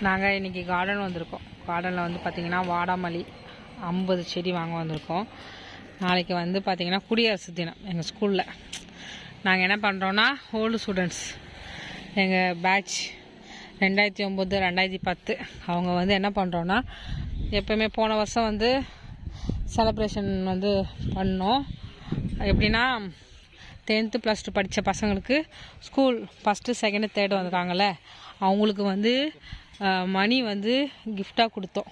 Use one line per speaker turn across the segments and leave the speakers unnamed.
நாங்கள் இன்றைக்கி கார்டன் வந்திருக்கோம். கார்டனில் வந்து பார்த்திங்கன்னா வாடாமல்லி 50 செடி வாங்க வந்திருக்கோம். நாளைக்கு வந்து பார்த்திங்கன்னா குடியரசு தினம் எங்கள் ஸ்கூலில். நாங்கள் என்ன பண்ணுறோன்னா ஓல்டு ஸ்டூடெண்ட்ஸ் எங்கள் பேட்ச் 2009 2010 அவங்க வந்து என்ன பண்ணுறோன்னா எப்போயுமே போன வருஷம் வந்து செலப்ரேஷன் வந்து பண்ணோம். எப்படின்னா 10th +2 படித்த பசங்களுக்கு ஸ்கூல் 1st 2nd 3rd வந்துட்டாங்கள்ல, அவங்களுக்கு வந்து மணி வந்து கிஃப்டாக கொடுத்தோம்.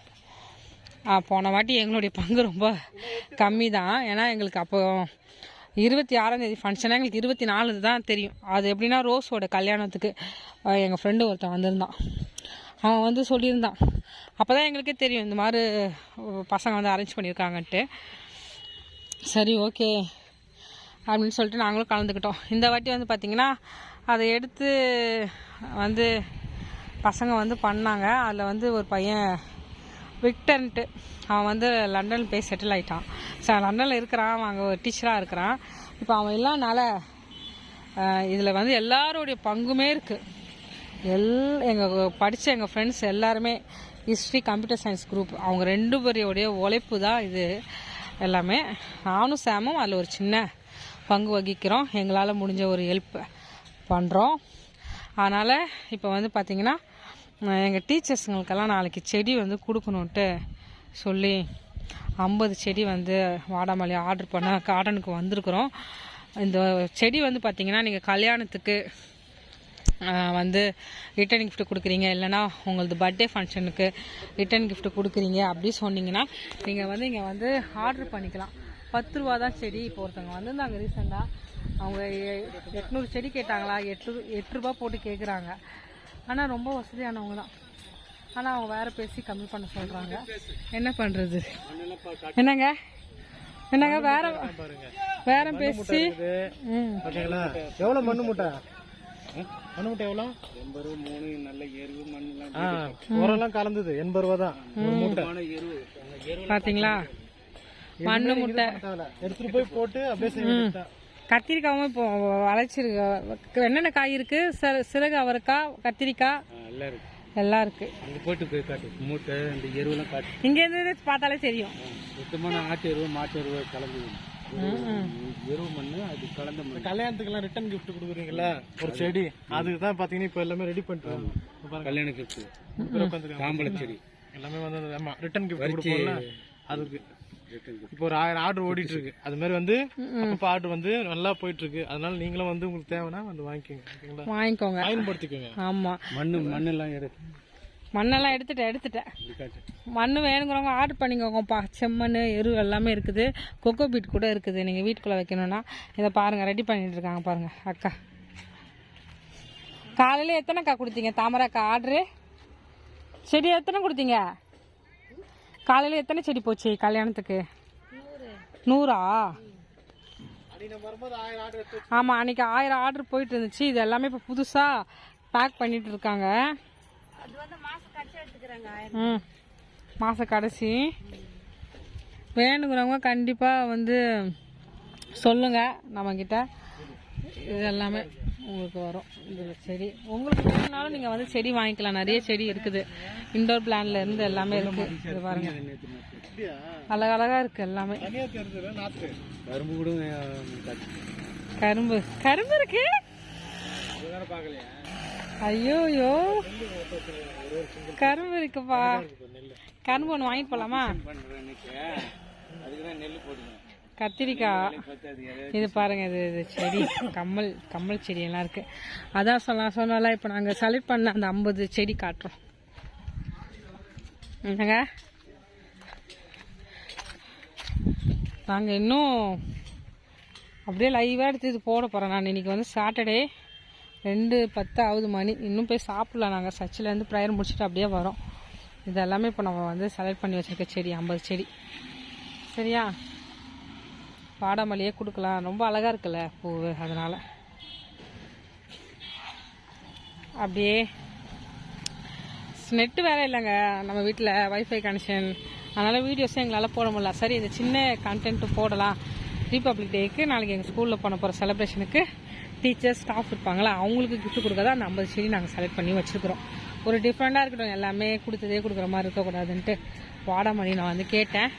போன வாட்டி எங்களுடைய பங்கு ரொம்ப கம்மி தான். ஏன்னா எங்களுக்கு அப்போ 26ஆம் தேதி ஃபங்க்ஷனாக எங்களுக்கு 24 தான் தெரியும். அது எப்படின்னா ரோஸோட கல்யாணத்துக்கு எங்கள் ஃப்ரெண்டு ஒருத்தன் வந்திருந்தான். அவன் வந்து சொல்லியிருந்தான். அப்போ தான் எங்களுக்கே தெரியும் இந்த மாதிரி பசங்க வந்து அரேஞ்ச் பண்ணியிருக்காங்கன்ட்டு. சரி ஓகே அப்படின்னு சொல்லிட்டு நாங்களும் கலந்துக்கிட்டோம். இந்த வாட்டி வந்து பார்த்திங்கன்னா அதை எடுத்து வந்து பசங்க வந்து பண்ணாங்க. அதில் வந்து ஒரு பையன் விக்டர்ன்ட்டு அவன் வந்து லண்டன் போய் செட்டில் ஆகிட்டான். லண்டனில் இருக்கிறான், அவன் அங்கே ஒரு டீச்சராக இருக்கிறான். இப்போ அவன் இல்லாதனால இதில் வந்து எல்லாருடைய பங்குமே இருக்குது. எங்கள் படித்த எங்கள் ஃப்ரெண்ட்ஸ் எல்லாருமே ஹிஸ்ட்ரி கம்ப்யூட்டர் சயின்ஸ் குரூப், அவங்க 2 பேருடைய உழைப்பு தான் இது எல்லாமே. நானும் சாமும் அதில் ஒரு சின்ன பங்கு வகிக்கிறோம். எங்களால் முடிஞ்ச ஒரு ஹெல்ப் பண்ணுறோம். அதனால் இப்போ வந்து பார்த்திங்கன்னா எங்கள் டீச்சர்ஸுங்களுக்கெல்லாம் நாளைக்கு செடி வந்து கொடுக்கணுன்ட்டு சொல்லி 50 செடி வந்து வாடாமல்லி ஆர்டர் பண்ண கார்டனுக்கு வந்திருக்குறோம். இந்த செடி வந்து பார்த்திங்கன்னா நீங்கள் கல்யாணத்துக்கு வந்து ரிட்டன் கிஃப்ட் கொடுக்குறீங்க, இல்லைனா உங்களது பர்த்டே ஃபங்க்ஷனுக்கு ரிட்டன் கிஃப்ட் கொடுக்குறீங்க அப்படி சொன்னீங்கன்னா நீங்கள் வந்து இங்கே வந்து ஆர்டர் பண்ணிக்கலாம். 10 ரூபா தான் செடி. இப்போ ஒருத்தவங்க வந்திருந்தாங்க ரீசெண்டாக, அவங்க 800 செடி கேட்டாங்களா, 8 ரூபா போட்டு கேட்குறாங்க. ஆனால் ரொம்ப வசதியானவங்க தான். ஆனால் அவங்க வேறு பேசி கம்மி பண்ண சொல்கிறாங்க. என்ன பண்ணுறது? என்னங்க வேற பேசி
எவ்வளோ மண்ணு மூட்டை எவ்வளோ?
80 3 நல்ல எருவு மண்ணெல்லாம்
உரம்லாம் கலந்தது 80 ரூபா தான்
பார்த்தீங்களா? மண்ணு முட்டை
எடுத்துட்டு போய் போட்டு அப்படியே
கத்திரிக்காவும் இப்போ வளைச்சிருக்கு. என்னென்ன காய் இருக்கு? சிறகு அவரைக்காய், கத்திரிக்காய் எல்லாம் இருக்கு.
அங்கே போட்டு போய் காட்டு மூட்டை இந்த எருவெல்லாம் காட்டு.
இங்கேருந்து பார்த்தாலே தெரியும்.
சுத்தமான ஆட்டு எருவு மாட்டு எருவு கலந்து எருவு மண்ணு அது கலந்த மண்.
கல்யாணத்துக்கெல்லாம் ரிட்டன் கிஃப்ட் கொடுக்குறீங்களா ஒரு செடி, அதுக்கு தான் பார்த்தீங்கன்னா இப்போ எல்லாமே ரெடி பண்ணிட்டு
கல்யாண கிஃப்ட் தாம்பளை செடி
எல்லாமே வந்து ஆமாம் ரிட்டன் கிஃப்ட் கொடுப்போம்ல, அதுக்கு இப்போ ஒரு 1000 ஆர்டர் ஓடிட்டு இருக்கு. அது மாதிரி வந்து அப்போ ஆர்டர் வந்து நல்லா போயிட்டு இருக்கு. அதனால நீங்களும் வந்து உங்களுக்கு தேவைன்னா வந்து வாங்கிக்கோங்க, பயன்படுத்திக்கோங்க.
ஆமா,
மண்ணெல்லாம்
எடுத்துட்டேன். மண்ணு வேணுங்கிறவங்க ஆர்டர் பண்ணிக்கோங்கப்பா. செம்மண் எரு எல்லாமே இருக்குது. கொக்கோ பீட் கூட இருக்குது. நீங்கள் வீட்டுக்குள்ளே வைக்கணும்னா இதை பாருங்கள், ரெடி பண்ணிட்டு இருக்காங்க பாருங்க அக்கா. காலையில் எத்தனைக்கா கொடுத்தீங்க தாமரைக்கா ஆர்டரு? செடி எத்தனை கொடுத்தீங்க? காலையில் எத்தனை செடி போச்சு கல்யாணத்துக்கு? 100ஆ? ஆமாம், அன்றைக்கி 1000 ஆர்டர் போயிட்டு இருந்துச்சு. இது எல்லாமே இப்போ புதுசாக பேக் பண்ணிட்டு இருக்காங்க. மாத கடைசி வேணுங்கிறவங்க கண்டிப்பாக வந்து சொல்லுங்கள் நம்மக்கிட்ட. இது எல்லாமே உங்களுக்கு வரும். இதில் செடி உங்களுக்கு வேணுனாலும் நீங்கள் வந்து செடி வாங்கிக்கலாம். நிறைய செடி இருக்குது. இண்டோர் பிளான்ல இருந்து எல்லாமே இருக்குது. இது பாருங்க, அழகழகாக இருக்குது எல்லாமே. கரும்பு இருக்கு. ஐயோ கரும்பு இருக்குப்பா. கரும்பு ஒன்று வாங்கிட்டு போகலாமா? கத்திரிக்காய் இது பாருங்க, இது செடி கம்மல் செடியெல்லாம் இருக்கு. அதான் சொன்னால இப்போ நாங்கள் செலக்ட் பண்ண அந்த 50 செடி காட்டுறோம். என்னங்க, நாங்கள் இன்னும் அப்படியே லைவாக எடுத்து இது போட போகிறோம். நான் இன்றைக்கி வந்து சாட்டர்டே 2:10 ஆகுது மணி. இன்னும் போய் சாப்பிடலாம். நாங்கள் சர்ச்சிலேருந்து ப்ரேயர் முடிச்சுட்டு அப்படியே வரோம். இது எல்லாமே இப்போ நம்ம வந்து செலக்ட் பண்ணி வச்சுருக்க செடி 50 செடி. சரியா? வாடாமல்லியே கொடுக்கலாம். ரொம்ப அழகாக இருக்குல்ல பூவு, அதனால் அப்படியே. நெட்டு வேலை இல்லைங்க நம்ம வீட்டில், வைஃபை கனெக்ஷன். அதனால் வீடியோஸும் எங்களால் போட முடியல. சரி, இந்த சின்ன கண்டென்ட்டு போடலாம். ரிபப்ளிக் டேக்கு நாளைக்கு எங்கள் ஸ்கூலில் பண்ண போகிற செலிப்ரேஷனுக்கு டீச்சர்ஸ் ஸ்டாஃப் இருப்பாங்களா, அவங்களுக்கு கிஃப்ட் கொடுக்க தான் அந்த 50 செடி நாங்கள் செலக்ட் பண்ணி வச்சுருக்குறோம். ஒரு டிஃப்ரெண்ட்டாக இருக்கட்டும், எல்லாமே கொடுத்ததே கொடுக்குற மாதிரி இருக்கக்கூடாதுன்ட்டு வாடாமல்லி நான் வந்து கேட்டேன்.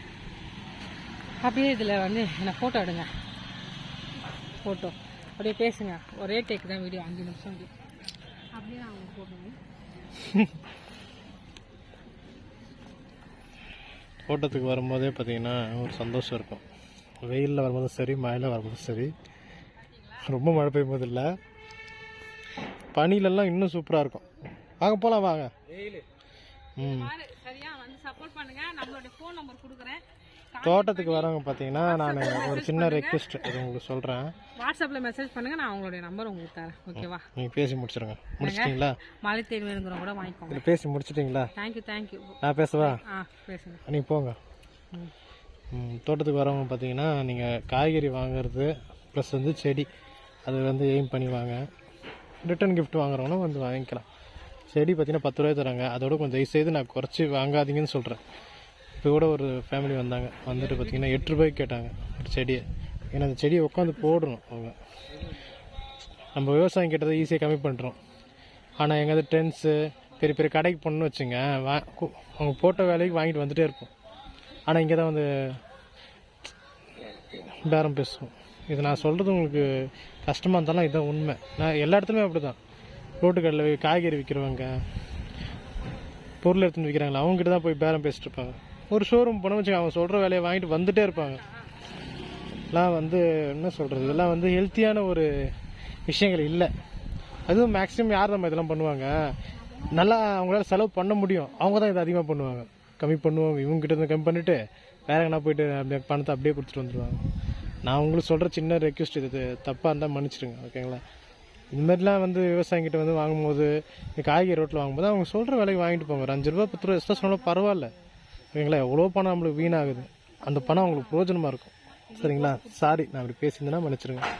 அப்படியே இதில் வந்து என்ன ஃபோட்டோ எடுங்க, ஃபோட்டோ அப்படியே பேசுங்க, ஒரே டேக் தான் வீடியோ 5 நிமிஷம் அப்படியே நான் அவங்க போடுவேன்.
தோட்டத்துக்கு வரும்போதே பார்த்தீங்கன்னா ஒரு சந்தோஷம் இருக்கும். வெயிலில் வரும்போதும் சரி, மழையில் வரும்போதும் சரி. ரொம்ப மழை பெய்யும் போது இல்லை, பனிலெல்லாம் இன்னும் சூப்பராக இருக்கும். வாங்க போகலாம் வாங்க.
சரியா வந்து சப்போர்ட் பண்ணுங்க. நம்மளோட ஃபோன் நம்பர் கொடுக்குறேன்.
தோட்டத்துக்கு வரவங்க பார்த்தீங்கன்னா நான் ஒரு சின்ன ரெக்வெஸ்ட் இது உங்களுக்கு சொல்கிறேன்.
வாட்ஸ்அப்பில் மெசேஜ் பண்ணுங்கள், நான் உங்களுடைய நம்பர் உங்களுக்கு தரேன். ஓகேவா?
நீங்கள் பேசி முடிச்சிடுங்க. முடிச்சிட்டிங்களா?
மழை தேடி வேணுங்கிற கூட வாங்கிக்கோங்க.
இல்லை பேசி முடிச்சிட்டிங்களா?
தேங்க்யூ.
நான் பேசவா?
பேசுங்க.
நீங்கள் போங்க. தோட்டத்துக்கு வரவங்க பார்த்தீங்கன்னா நீங்கள் காய்கறி வாங்குறது ப்ளஸ் வந்து செடி அது வந்து எய்ம் பண்ணி வாங்க. ரிட்டன் கிஃப்ட் வாங்குறவங்களும் வந்து வாங்கிக்கலாம். செடி பார்த்தீங்கன்னா 10 ரூபாய் தராங்க. அதோட கொஞ்சம் தயவுசெய்து நான் குறைச்சி வாங்காதீங்கன்னு சொல்கிறேன். இப்போ கூட ஒரு ஃபேமிலி வந்தாங்க, வந்துட்டு பார்த்தீங்கன்னா 8 ரூபாய்க்கு கேட்டாங்க ஒரு செடியை. ஏன்னா அந்த செடியை உட்காந்து போடணும் அவங்க. நம்ம விவசாயம் கேட்டதை ஈஸியாக கம்மி பண்ணுறோம். ஆனால் எங்கேயாவது டென்ஸு பெரிய பெரிய கடைக்கு போகணுன்னு வச்சுங்க, அவங்க போட்ட வேலைக்கு வாங்கிட்டு வந்துகிட்டே இருப்போம். ஆனால் இங்கே தான் வந்து பேரம் பேசுவோம். இது நான் சொல்கிறது உங்களுக்கு கஷ்டமாக இருந்தாலும் இதுதான் உண்மை. நான் எல்லா இடத்துலையுமே அப்படி தான். ரோட்டு கடையில் காய்கறி விற்கிறவங்க, பொருள் எடுத்துன்னு விற்கிறாங்களா, அவங்ககிட்ட தான் போய் பேரம் பேசிட்டு இருப்பாங்க. ஒரு ஷோரூம் போனோம் வச்சுக்கோங்க, அவங்க சொல்கிற வேலையை வாங்கிட்டு வந்துகிட்டே இருப்பாங்க. இதெல்லாம் வந்து என்ன சொல்கிறது, இதெல்லாம் வந்து ஹெல்த்தியான ஒரு விஷயங்கள் இல்லை. அதுவும் மேக்ஸிமம் யார் நம்ம இதெல்லாம் பண்ணுவாங்க, நல்லா அவங்களால செலவு பண்ண முடியும், அவங்க தான் இதை அதிகமாக பண்ணுவாங்க. கம்மி பண்ணுவாங்க, இவங்ககிட்ட இருந்து கம்மி பண்ணிவிட்டு வேற எங்கன்னா போயிட்டு அப்படியே பணத்தை அப்படியே கொடுத்துட்டு வந்துடுவாங்க. நான் உங்களுக்கு சொல்கிற சின்ன ரெக்வெஸ்ட், இது தப்பாக இருந்தால் மன்னிச்சிடுங்க. ஓகேங்களா? இதுமாதிரிலாம் வந்து விவசாயிகிட்ட வந்து வாங்கும்போது, இந்த காய்கறி ரோட்டில் வாங்கும்போது அவங்க சொல்கிற விலைக்கு வாங்கிட்டு போங்க. ஒரு 5 ரூபா 10 ரூபா எக்ஸ்ட்ரா சொன்னாலும் பரவாயில்ல. ஓகேங்களா? எவ்வளோ பணம் நம்மளுக்கு வீணாகுது, அந்த பணம் அவங்களுக்கு பிரயோஜனமாக இருக்கும். சரிங்களா? சாரி, நான் அப்படி பேசியிருந்தேன்னா மன்னிச்சிருங்க.